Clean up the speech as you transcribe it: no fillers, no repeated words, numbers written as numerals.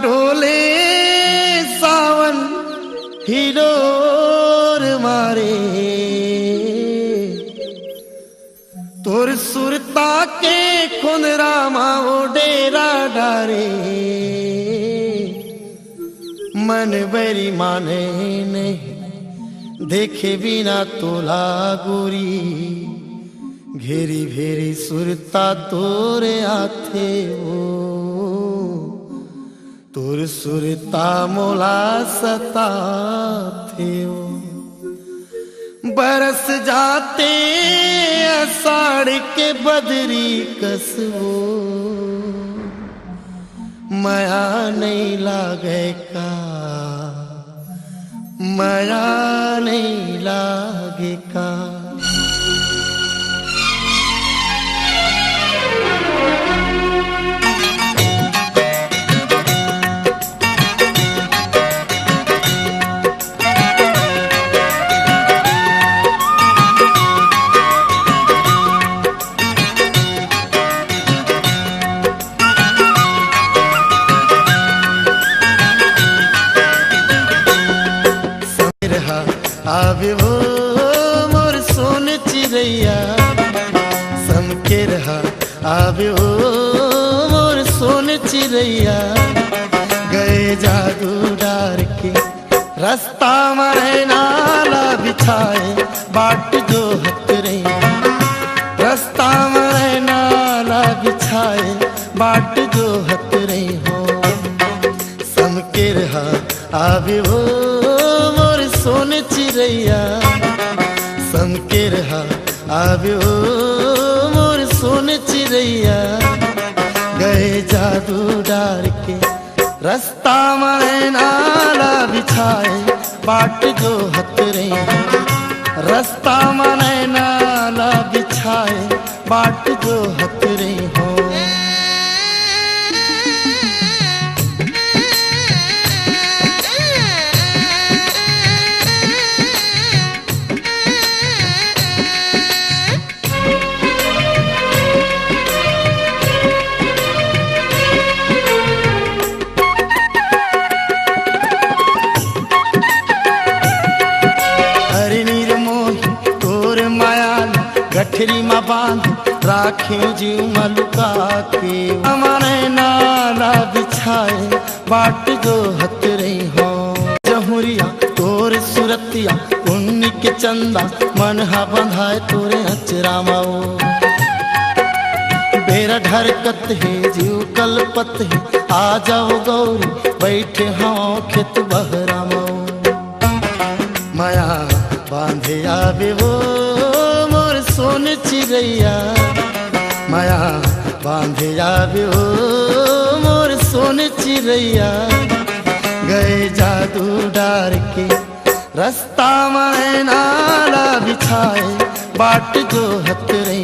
ढोले सावन हिलोर मारे तोर सुरता के खुंदरा माओ डेरा डारे मन बरी माने नहीं देखे बिना तोला गोरी घेरी भेरी सुरता तोरे आथे ओ तोर सुरता मोला सता थे ओ बरस जाते अषाढ़ के बदरी कसबो माया नहीं लागे का माया नहीं लागे का। आवे वो मोर सोन चिड़ैया समके रहा आवे वो मोर सोन चिड़ैया गए जादू डार के रास्ता मारे नाला बिछाए बाट जो हत रही रास्ता मारे नाला बिछाए बाट जो हत रही हो समके रहा आवे वो सोन चिड़ैया समके रहा आवे ओ मोर सोन चिड़ैया गए जादू डार के रास्ता मारे नाला बिछाए बाट जो हत रही रास्ता मारे नाला बिछाए बाट जो हत रही हो। गठरी मा बांध राखे जीव मलुका के हमारे नाला बिछाए बाट जो हत रही हो जहुरिया तोर सुरतिया पुण्य के चंदा मन हा बंधाए तोरे अचरा माओ बेरा ढरकत है जीव कलपत है आ जाओ गौरी बैठे हाँ खेत बहरा माओ माया बांधे आवे वो सोन चिड़ैया माया बांधे आवे ओ मोर सोन चिड़ैया गए जादू डार के रास्ता मारे नाला बिछाए बाट जो हत रही